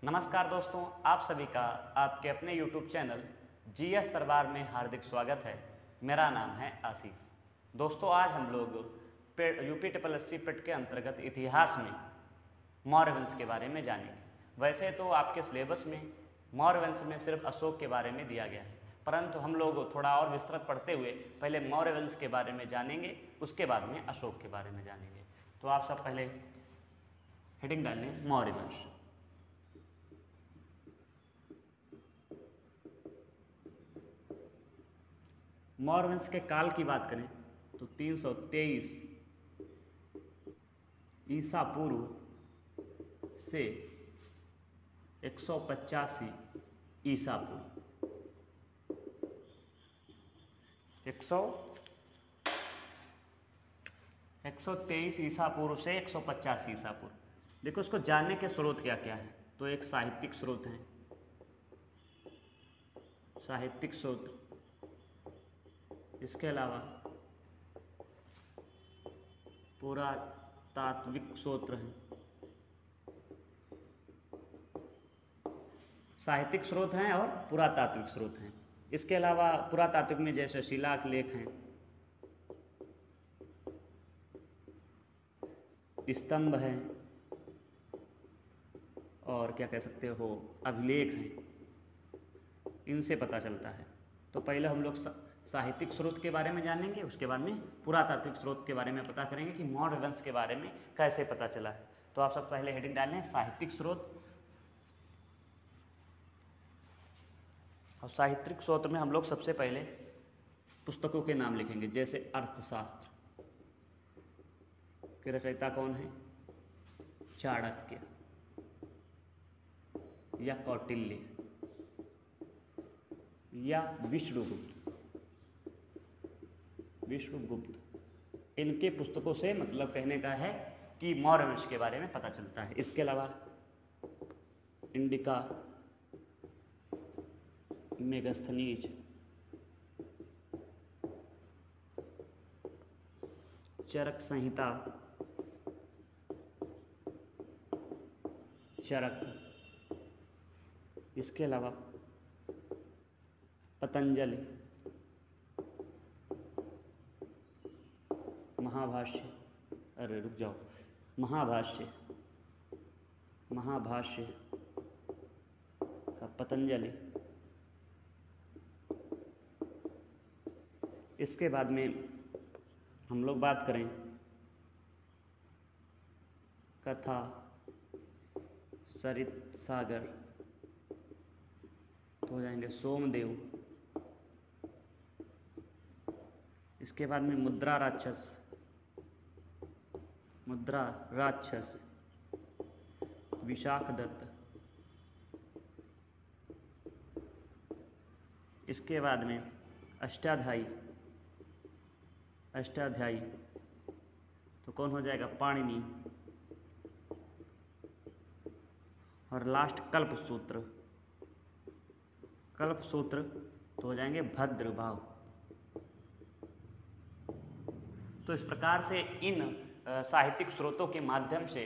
नमस्कार दोस्तों, आप सभी का आपके अपने YouTube चैनल जीएस दरबार में हार्दिक स्वागत है। मेरा नाम है आशीष। दोस्तों, आज हम लोग यूपी ट्रिपल एससी पेट के अंतर्गत इतिहास में मौर्य वंश के बारे में जानेंगे। वैसे तो आपके सिलेबस में मौर्य वंश में सिर्फ अशोक के बारे में दिया गया है, परंतु हम लोग थोड़ा और विस्तृत पढ़ते हुए पहले मौर्य वंश के बारे में जानेंगे, उसके बाद में अशोक के बारे में जानेंगे। तो आप सब पहले हेडिंग डाल लें, मौर्य वंश। मौर्य वंश के काल की बात करें तो 323 ईसा पूर्व से 185 ईसा पूर्व। 123 ईसा पूर्व से 185 ईसा पूर्व। देखो, उसको जानने के स्रोत क्या क्या है। तो एक साहित्यिक स्रोत है, साहित्यिक स्रोत। इसके अलावा पुरातात्विक स्रोत हैं। साहित्यिक स्रोत हैं और पुरातात्विक स्रोत हैं। इसके अलावा पुरातात्विक में जैसे शिलालेख हैं, स्तंभ हैं, और क्या कह सकते हो, अभिलेख हैं। इनसे पता चलता है। तो पहले हम लोग साहित्यिक स्रोत के बारे में जानेंगे, उसके बाद में पुरातात्विक स्रोत के बारे में पता करेंगे कि मौर्य वंश के बारे में कैसे पता चला है। तो आप सब पहले हेडिंग डालें, साहित्यिक स्रोत। और साहित्यिक स्रोत में हम लोग सबसे पहले पुस्तकों के नाम लिखेंगे, जैसे अर्थशास्त्र के रचयिता कौन है? चाणक्य या कौटिल्य या विष्णुगुप्त। इनके पुस्तकों से मतलब कहने का है कि मौर्य वंश के बारे में पता चलता है। इसके अलावा इंडिका, मेगस्थनीज, चरक संहिता, चरक। इसके अलावा पतंजलि, महाभाष्य, अरे रुक जाओ, महाभाष्य का पतंजलि। इसके बाद में हम लोग बात करें कथा, सरित सागर, तो हो जाएंगे सोमदेव। इसके बाद में मुद्रा राक्षस, विशाखदत्त। इसके बाद में अष्टाध्यायी, तो कौन हो जाएगा? पाणिनि। और लास्ट कल्पसूत्र तो हो जाएंगे भद्रबाहु। तो इस प्रकार से इन साहित्यिक स्रोतों के माध्यम से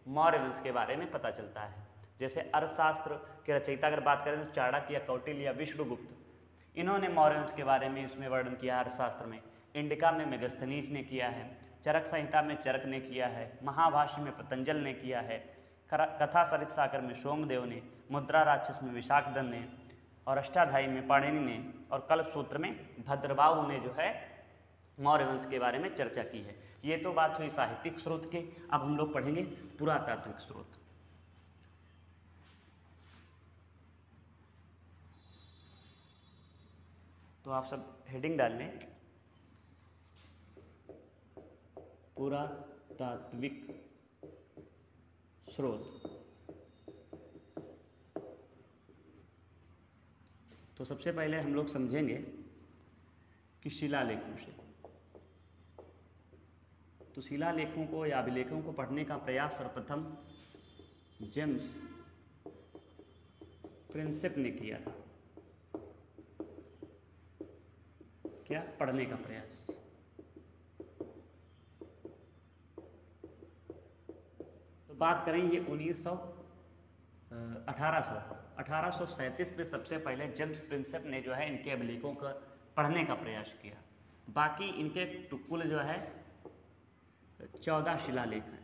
मौर्य वंश के बारे में पता चलता है। जैसे अर्थशास्त्र के रचयिता अगर बात करें तो चाणक्य, कौटिल्य, विष्णुगुप्त, इन्होंने मौर्य वंश के बारे में इसमें वर्णन किया है अर्थशास्त्र में। इंडिका में मेगस्थनीज ने किया है, चरक संहिता में चरक ने किया है, महाभाष्य में पतंजल ने किया है, कथा सरित सागर में सोमदेव ने, मुद्रा राक्षस में विशाखदत्त ने, और अष्टाध्यायी में पाणिनि ने, और कल्पसूत्र में भद्रबाहु ने जो है मौर्य वंश के बारे में चर्चा की है। ये तो बात हुई साहित्यिक स्रोत के। अब हम लोग पढ़ेंगे पुरातात्विक स्रोत। तो आप सब हेडिंग डाल लें, पुरातात्विक स्रोत। तो सबसे पहले हम लोग समझेंगे कि शिलालेखों से। तो शिलालेखों को या अभिलेखों को पढ़ने का प्रयास सर्वप्रथम जेम्स प्रिंसेप ने किया था। क्या? पढ़ने का प्रयास। तो बात करें ये 1900 1837 में सबसे पहले जेम्स प्रिंसेप ने जो है इनके अभिलेखों का पढ़ने का प्रयास किया। बाकी इनके कुल जो है 14 शिलालेख हैं।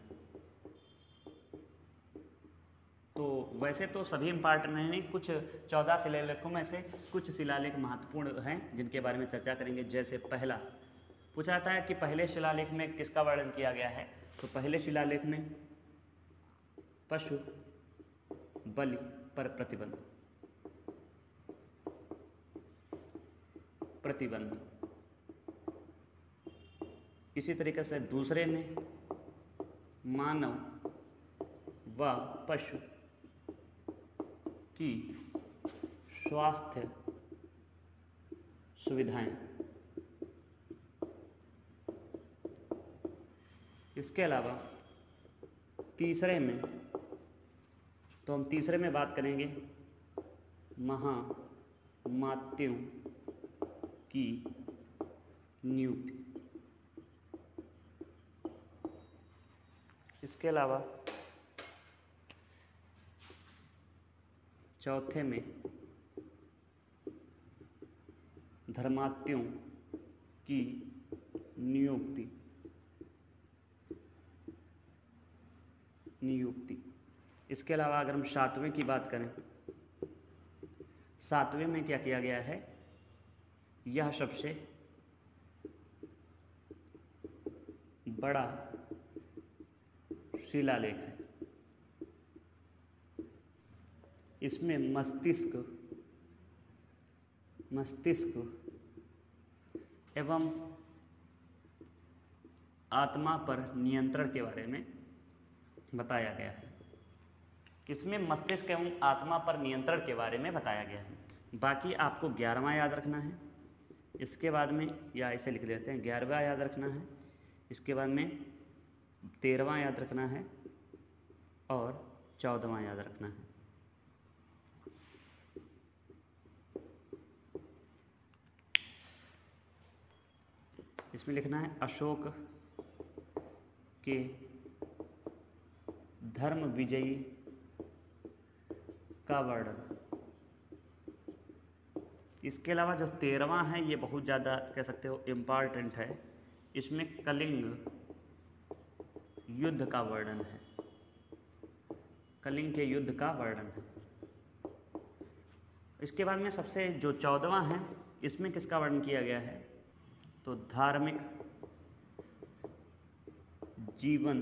तो वैसे तो सभी इम्पॉर्टेंट नहीं, कुछ 14 शिलालेखों में से कुछ शिलालेख महत्वपूर्ण हैं जिनके बारे में चर्चा करेंगे। जैसे पहला पूछा जाता है कि पहले शिलालेख में किसका वर्णन किया गया है, तो पहले शिलालेख में पशु बलि पर प्रतिबंध। इसी तरीके से दूसरे में मानव व पशु की स्वास्थ्य सुविधाएं। इसके अलावा तीसरे में, तो हम तीसरे में बात करेंगे महामात्यों की नियुक्ति। इसके अलावा चौथे में धर्मात्यों की नियुक्ति। इसके अलावा अगर हम सातवें की बात करें, सातवें में क्या किया गया है, यह सबसे बड़ा शिलालेख है। इसमें मस्तिष्क एवं आत्मा पर नियंत्रण के बारे में बताया गया है। इसमें मस्तिष्क एवं आत्मा पर नियंत्रण के बारे में बताया गया है। बाकी आपको 11वां याद रखना है। इसके बाद में, या इसे लिख देते हैं, 11वां याद रखना है। इसके बाद में 13वां याद रखना है और 14वां याद रखना है। इसमें लिखना है अशोक के धर्म विजयी का वर्णन। इसके अलावा जो 13वां है ये बहुत ज़्यादा कह सकते हो इम्पॉर्टेंट है। इसमें कलिंग युद्ध का वर्णन है, कलिंग के युद्ध का वर्णन है। इसके बाद में सबसे जो 14वां है, इसमें किसका वर्णन किया गया है, तो धार्मिक जीवन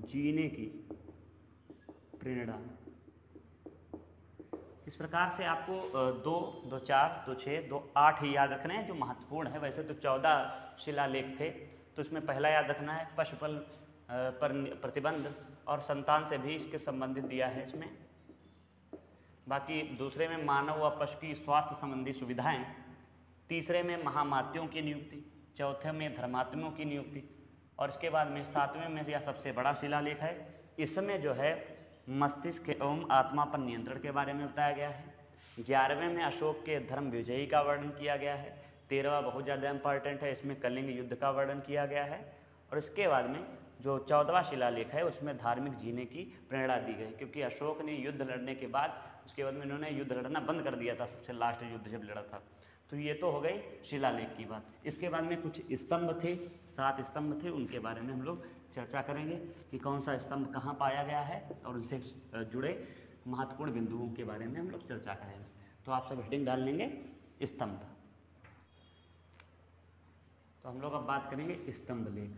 जीने की प्रेरणा। इस प्रकार से आपको 2, 2, 4, 2, 6, 2, 8 ही याद रखने हैं जो महत्वपूर्ण है। वैसे तो 14 शिलालेख थे, तो इसमें पहला याद रखना है पशुपालन पर प्रतिबंध, और संतान से भी इसके संबंधित दिया है इसमें। बाकी दूसरे में मानव व पशु की स्वास्थ्य संबंधी सुविधाएं, तीसरे में महामात्यों की नियुक्ति, चौथे में धर्मात्मियों की नियुक्ति, और इसके बाद में 7वें में यह सबसे बड़ा शिलालेख है। इसमें जो है मस्तिष्क एवं आत्मा पर नियंत्रण के बारे में बताया गया है। 11वें में अशोक के धर्म विजयी का वर्णन किया गया है। 13वां बहुत ज़्यादा इंपॉर्टेंट है, इसमें कलिंग युद्ध का वर्णन किया गया है। और इसके बाद में जो 14वां शिलालेख है उसमें धार्मिक जीने की प्रेरणा दी गई, क्योंकि अशोक ने युद्ध लड़ने के बाद उसके बाद में इन्होंने युद्ध लड़ना बंद कर दिया था, सबसे लास्ट युद्ध जब लड़ा था। तो ये तो हो गई शिलालेख की बात। इसके बाद में कुछ स्तंभ थे, 7 स्तंभ थे, उनके बारे में हम लोग चर्चा करेंगे कि कौन सा स्तंभ कहाँ पाया गया है और उनसे जुड़े महत्वपूर्ण बिंदुओं के बारे में हम लोग चर्चा करेंगे। तो आप सब हेडिंग डाल लेंगे स्तंभ। तो हम लोग अब बात करेंगे स्तंभ लेख।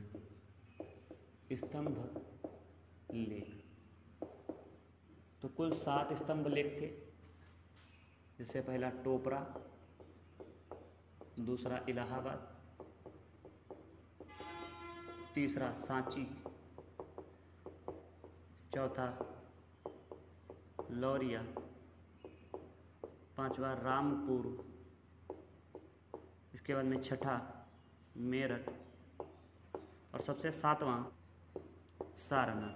स्तंभ लेख तो कुल 7 स्तंभ लेख थे। जैसे पहला टोपरा, दूसरा इलाहाबाद, तीसरा सांची, चौथा लौरिया, 5वां रामपुर, इसके बाद में 6ठा मेरठ, और सबसे 7वां सारनाथ।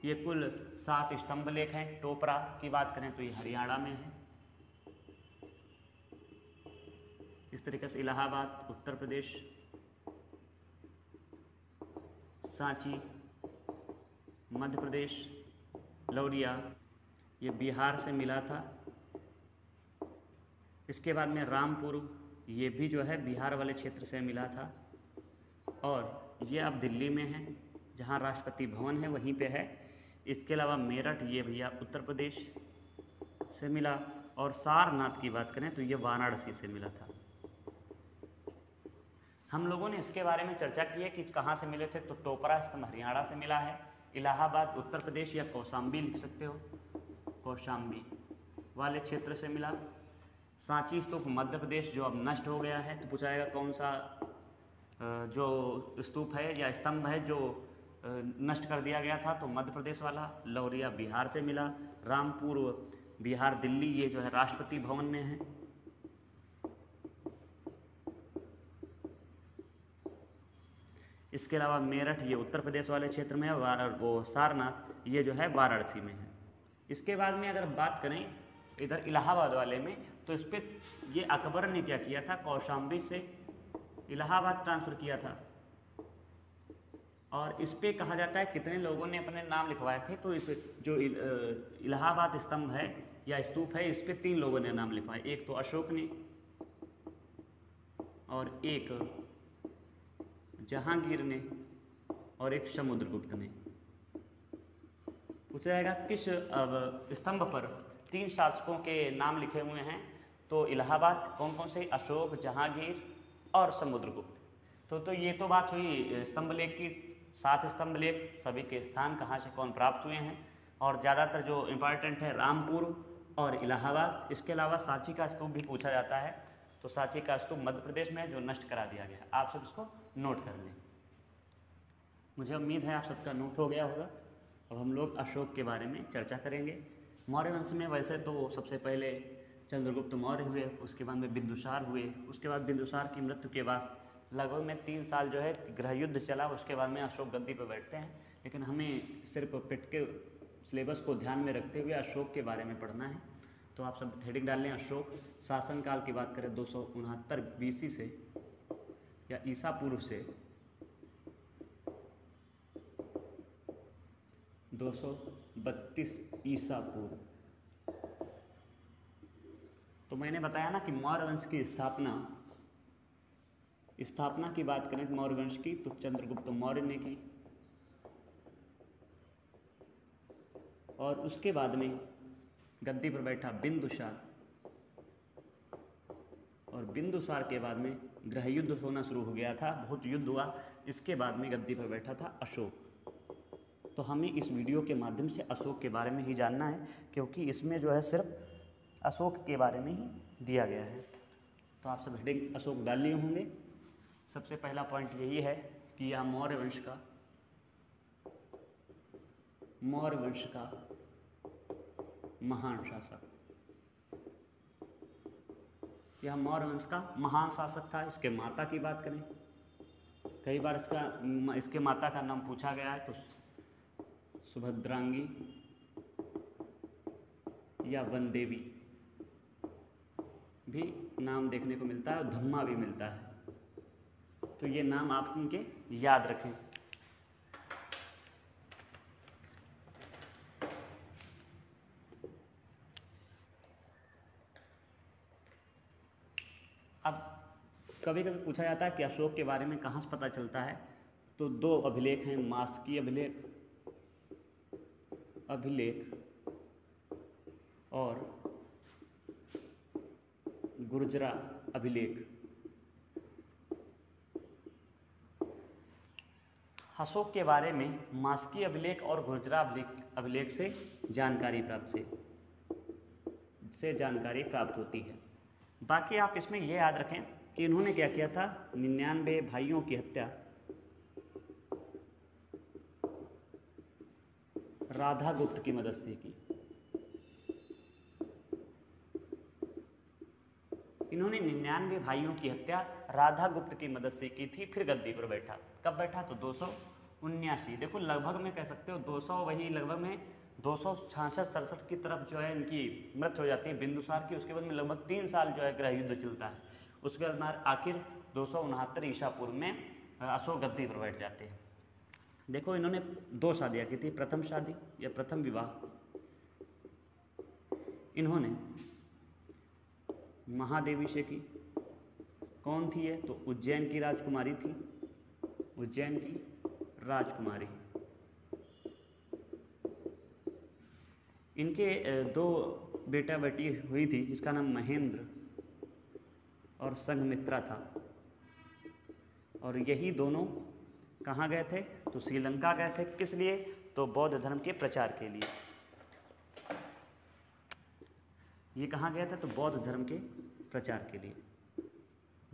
ये कुल 7 स्तंभ लेख हैं। टोपरा की बात करें तो ये हरियाणा में है। इस तरीके से इलाहाबाद उत्तर प्रदेश, सांची मध्य प्रदेश, लौरिया ये बिहार से मिला था। इसके बाद में रामपुर ये भी जो है बिहार वाले क्षेत्र से मिला था। और ये अब दिल्ली में है, जहाँ राष्ट्रपति भवन है वहीं पे है। इसके अलावा मेरठ ये भैया उत्तर प्रदेश से मिला। और सारनाथ की बात करें तो ये वाराणसी से मिला था। हम लोगों ने इसके बारे में चर्चा की है कि कहाँ से मिले थे, तो टोपरा स्तंभ हरियाणा से मिला है, इलाहाबाद उत्तर प्रदेश या कौशाम्बी लिख सकते हो, कौशाम्बी वाले क्षेत्र से मिला। सांची स्तूप मध्य प्रदेश जो अब नष्ट हो गया है, तो पूछा जाएगा कौन सा जो स्तूप है या स्तंभ है जो नष्ट कर दिया गया था, तो मध्य प्रदेश वाला। लौरिया बिहार से मिला। रामपुर बिहार दिल्ली ये जो है राष्ट्रपति भवन में है। इसके अलावा मेरठ ये उत्तर प्रदेश वाले क्षेत्र में है, वो सारनाथ ये जो है वाराणसी में है। इसके बाद में अगर बात करें इधर इलाहाबाद वाले में, तो इस पर ये अकबर ने क्या किया था, कौशाम्बी से इलाहाबाद ट्रांसफ़र किया था। और इस पे कहा जाता है कितने लोगों ने अपने नाम लिखवाए थे, तो इस जो इलाहाबाद स्तंभ है या स्तूप है, इस पे 3 लोगों ने नाम लिखवाए। एक तो अशोक ने, और एक जहांगीर ने, और एक समुद्रगुप्त ने। पूछा जाएगा किस स्तंभ पर 3 शासकों के नाम लिखे हुए हैं, तो इलाहाबाद कौन कौन से, अशोक, जहांगीर और समुद्रगुप्त। तो ये तो बात हुई स्तंभ लेख की। 7 स्तंभ लेख, सभी के स्थान कहाँ से कौन प्राप्त हुए हैं, और ज़्यादातर जो इम्पॉर्टेंट है रामपुर और इलाहाबाद। इसके अलावा सांची का स्तूप भी पूछा जाता है, तो सांची का स्तूप मध्य प्रदेश में है जो नष्ट करा दिया गया है। आप सब इसको नोट कर लें। मुझे उम्मीद है आप सबका नोट हो गया होगा। अब हम लोग अशोक के बारे में चर्चा करेंगे। मौर्य वंश में वैसे तो सबसे पहले चंद्रगुप्त मौर्य हुए, उसके बाद में बिंदुसार हुए। उसके बाद बिंदुसार की मृत्यु के बाद लगभग में 3 साल जो है गृह युद्ध चला। उसके बाद में अशोक गद्दी पर बैठते हैं, लेकिन हमें सिर्फ पिट के सिलेबस को ध्यान में रखते हुए अशोक के बारे में पढ़ना है। तो आप सब हेडिंग डाल लें। अशोक शासनकाल की बात करें 269 BC से या ईसा पूर्व से 232 ईसा पूर्व। तो मैंने बताया ना कि मौर्य वंश की स्थापना की बात करें मौर्य वंश की, तो चंद्रगुप्त मौर्य ने की। और उसके बाद में गद्दी पर बैठा बिंदुसार, और बिंदुसार के बाद में गृह युद्ध होना शुरू हो गया था, बहुत युद्ध हुआ। इसके बाद में गद्दी पर बैठा था अशोक। तो हमें इस वीडियो के माध्यम से अशोक के बारे में ही जानना है, क्योंकि इसमें जो है सिर्फ अशोक के बारे में ही दिया गया है। तो आप सब हेडिंग अशोक डाल लिए होंगे। सबसे पहला पॉइंट यही है कि यह मौर्य वंश का महान शासक, यह मौर्य वंश का महान शासक था। इसके माता की बात करें, कई बार इसके माता का नाम पूछा गया है, तो सुभद्रांगी या वनदेवी भी नाम देखने को मिलता है, और धम्मा भी मिलता है। तो ये नाम आप इनके याद रखें। अब कभी कभी पूछा जाता है कि अशोक के बारे में कहाँ से पता चलता है, तो 2 अभिलेख हैं, मास्की अभिलेख और गुर्जरा अभिलेख। अशोक के बारे में मास्की अभिलेख और गुर्जरा अभिलेख से जानकारी प्राप्त होती है। बाकी आप इसमें यह याद रखें कि इन्होंने क्या किया था, 99 भाइयों की हत्या राधा गुप्त की मदद से की। इन्होंने 99 भाइयों की हत्या राधा गुप्त की मदद से की थी, फिर गद्दी पर बैठा। कब बैठा, तो 279। देखो लगभग में कह सकते हो 200, वही लगभग में 266-67 की तरफ जो है इनकी मृत्यु हो जाती है बिंदुसार की। उसके बाद में लगभग 3 साल जो है गृह युद्ध चलता है। उसके बाद आखिर 269 ईसा पूर्व में अशोक गद्दी पर बैठ जाते हैं। देखो इन्होंने 2 शादियाँ की थी, प्रथम शादी या प्रथम विवाह इन्होंने महादेवी से की। कौन थी ये? तो उज्जैन की राजकुमारी थी, उज्जैन की राजकुमारी। इनके 2 बेटा बेटी हुई थी, जिसका नाम महेंद्र और संघमित्रा था। और यही दोनों कहाँ गए थे? तो श्रीलंका गए थे। किस लिए? तो बौद्ध धर्म के प्रचार के लिए। ये कहाँ गया था? तो बौद्ध धर्म के प्रचार के लिए,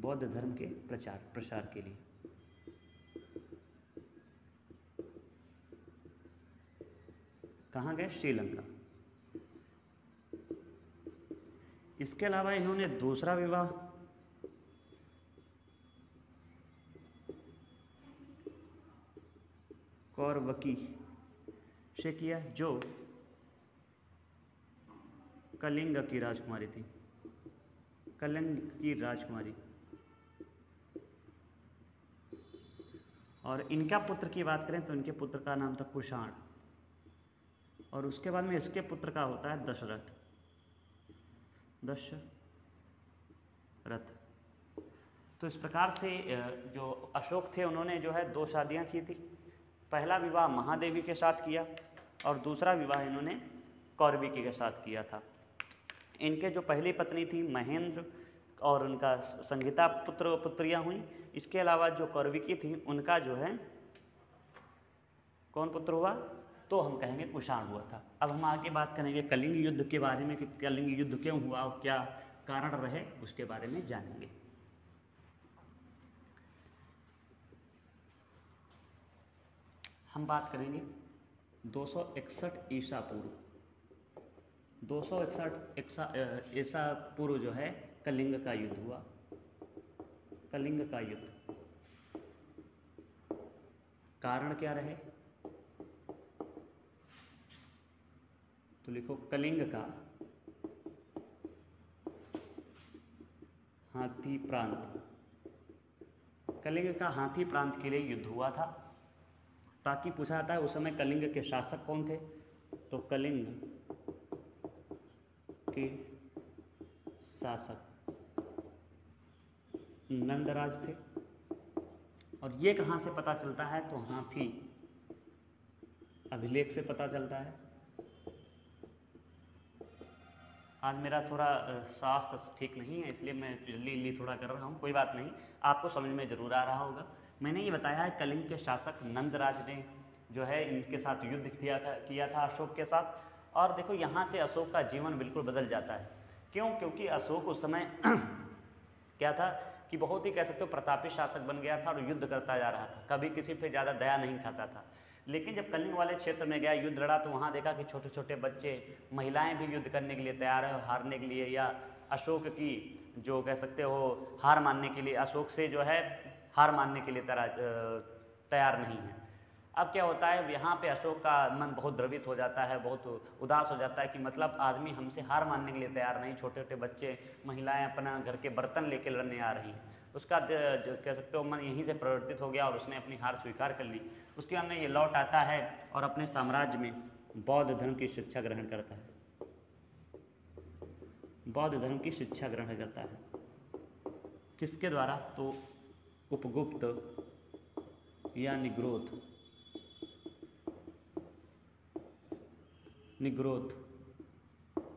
बौद्ध धर्म के प्रसार के लिए। कहाँ गए? श्रीलंका। इसके अलावा इन्होंने दूसरा विवाह कौरवकी से किया, जो कलिंग की राजकुमारी थी, कलिंग की राजकुमारी। और इनका पुत्र की बात करें तो इनके पुत्र का नाम था कुषाण, और उसके बाद में इसके पुत्र का होता है दशरथ। तो इस प्रकार से जो अशोक थे उन्होंने जो है 2 शादियाँ की थी। पहला विवाह महादेवी के साथ किया और दूसरा विवाह इन्होंने कौरविकी के साथ किया था। इनके जो पहली पत्नी थी महेंद्र और उनका संगीता पुत्रियाँ हुई। इसके अलावा जो कौरविकी थी उनका जो है कौन पुत्र हुआ? तो हम कहेंगे कुषाण हुआ था। अब हम आगे बात करेंगे कलिंग युद्ध के बारे में कि कलिंग युद्ध क्यों हुआ और क्या कारण रहे, उसके बारे में जानेंगे। हम बात करेंगे 261 ईसा पूर्व। 261 ईसा पूर्व जो है कलिंग का युद्ध हुआ। कलिंग का युद्ध कारण क्या रहे? तो लिखो कलिंग का हाथी प्रांत। कलिंग का हाथी प्रांत के लिए युद्ध हुआ था। ताकि पूछा जाता है उस समय कलिंग के शासक कौन थे? तो कलिंग के शासक नंदराज थे। और ये कहाँ से पता चलता है? तो हाथी अभिलेख से पता चलता है। आज मेरा थोड़ा स्वास्थ्य ठीक नहीं है, इसलिए मैं जल्दी थोड़ा कर रहा हूँ। कोई बात नहीं, आपको समझ में ज़रूर आ रहा होगा। मैंने ये बताया है कलिंग के शासक नंदराज ने जो है इनके साथ युद्ध किया था अशोक के साथ। और देखो यहाँ से अशोक का जीवन बिल्कुल बदल जाता है। क्यों? क्योंकि अशोक उस समय क्या था कि बहुत ही कह सकते हो प्रतापी शासक बन गया था और युद्ध करता जा रहा था, कभी किसी पे ज़्यादा दया नहीं खाता था। लेकिन जब कलिंग वाले क्षेत्र में गया, युद्ध लड़ा, तो वहाँ देखा कि छोटे छोटे बच्चे, महिलाएं भी युद्ध करने के लिए तैयार है, हारने के लिए या अशोक की जो कह सकते हो हार मानने के लिए, अशोक से जो है हार मानने के लिए तैयार नहीं है। अब क्या होता है, यहाँ पे अशोक का मन बहुत द्रवित हो जाता है, बहुत उदास हो जाता है कि मतलब आदमी हमसे हार मानने के लिए तैयार नहीं, छोटे छोटे बच्चे, महिलाएं अपना घर के बर्तन लेके लड़ने आ रही हैं। उसका जो कह सकते हो मन यहीं से परिवर्तित हो गया और उसने अपनी हार स्वीकार कर ली। उसके बाद में ये लौट आता है और अपने साम्राज्य में बौद्ध धर्म की शिक्षा ग्रहण करता है। बौद्ध धर्म की शिक्षा ग्रहण करता है किसके द्वारा? तो उपगुप्त या निग्रोध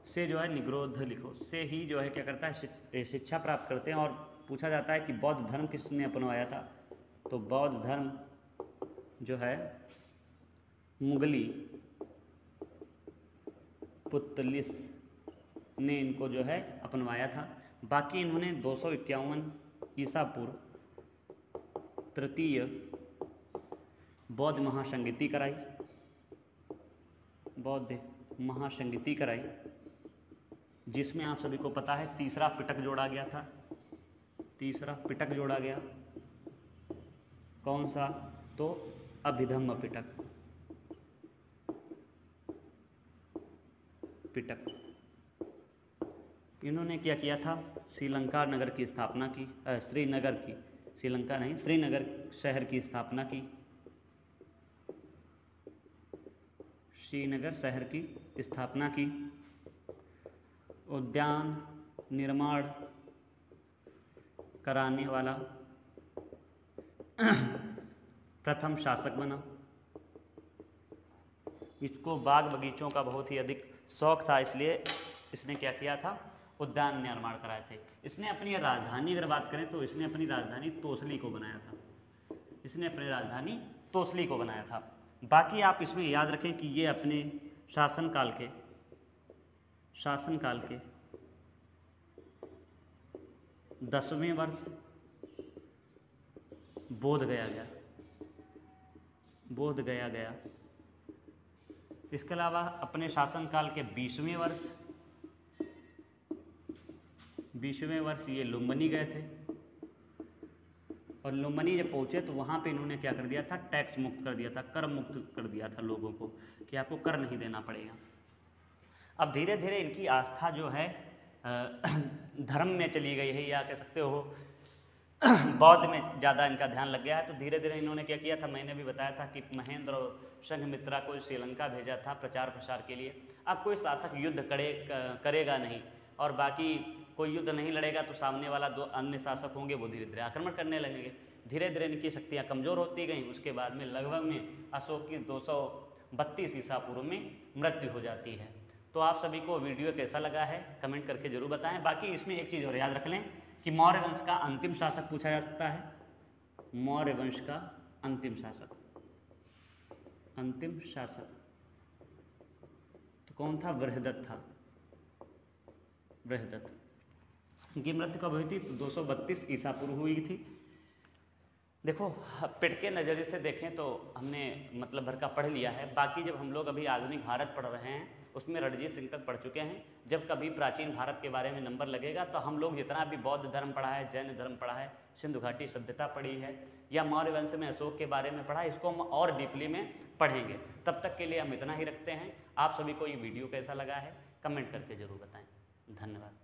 से जो है, निग्रोध लिखो, से ही जो है क्या करता है शिक्षा प्राप्त करते हैं। और पूछा जाता है कि बौद्ध धर्म किसने अपनाया था? तो बौद्ध धर्म जो है मुगली पुतलिस ने इनको जो है अपनवाया था। बाकी इन्होंने 251 ईसा पूर्व तृतीय बौद्ध महासंगीति कराई, बौद्ध महासंगीति कराई, जिसमें आप सभी को पता है तीसरा पिटक जोड़ा गया था। तीसरा पिटक जोड़ा गया, कौन सा? तो अभिधम्म पिटक। इन्होंने क्या किया था? श्रीलंका नगर की स्थापना की, श्रीनगर की, श्रीलंका नहीं, श्रीनगर शहर की स्थापना की। श्रीनगर शहर की स्थापना की। उद्यान निर्माण कराने वाला प्रथम शासक बना। इसको बाग बगीचों का बहुत ही अधिक शौक था, इसलिए इसने क्या किया था, उद्यान निर्माण कराए थे। इसने अपनी राजधानी अगर बात करें तो इसने अपनी राजधानी तोसली को बनाया था। इसने अपनी राजधानी तोसली को बनाया था। बाकी आप इसमें याद रखें कि ये अपने शासनकाल के 10वें वर्ष बोध गया गया। इसके अलावा अपने शासनकाल के 20वें वर्ष ये लुम्बिनी गए थे, और लुम्बिनी जब पहुँचे तो वहाँ पे इन्होंने क्या कर दिया था, टैक्स मुक्त कर दिया था, कर मुक्त कर दिया था लोगों को कि आपको कर नहीं देना पड़ेगा। अब धीरे धीरे इनकी आस्था जो है धर्म में चली गई है, या कह सकते हो बौद्ध में ज़्यादा इनका ध्यान लग गया है। तो धीरे धीरे इन्होंने क्या किया था, मैंने भी बताया था कि महेंद्र और संघमित्रा को श्रीलंका भेजा था प्रचार प्रसार के लिए। अब कोई शासक युद्ध करेगा नहीं, और बाकी कोई युद्ध नहीं लड़ेगा तो सामने वाला 2 अन्य शासक होंगे, वो धीरे धीरे आक्रमण करने लगेंगे। धीरे धीरे इनकी शक्तियाँ कमज़ोर होती गईं। उसके बाद में लगभग में अशोक की 232 ईसा पूर्व में मृत्यु हो जाती है। तो आप सभी को वीडियो कैसा लगा है कमेंट करके जरूर बताएं। बाकी इसमें एक चीज़ और याद रख लें कि मौर्य वंश का अंतिम शासक पूछा जा सकता है। मौर्य वंश का अंतिम शासक तो कौन था, बृहदत्त था। बृहदत्त की मृत्यु कब हुई थी, तो 232 ईसा पूर्व हुई थी। देखो पिट के नज़रिए से देखें तो हमने मतलब भर का पढ़ लिया है। बाकी जब हम लोग अभी आधुनिक भारत पढ़ रहे हैं उसमें रणजीत सिंह तक पढ़ चुके हैं। जब कभी प्राचीन भारत के बारे में नंबर लगेगा तो हम लोग जितना भी बौद्ध धर्म पढ़ा है, जैन धर्म पढ़ा है, सिंधु घाटी सभ्यता पढ़ी है, या मौर्य वंश में अशोक के बारे में पढ़ा है, इसको हम और डीपली में पढ़ेंगे। तब तक के लिए हम इतना ही रखते हैं। आप सभी को ये वीडियो कैसा लगा है कमेंट करके ज़रूर बताएँ। धन्यवाद।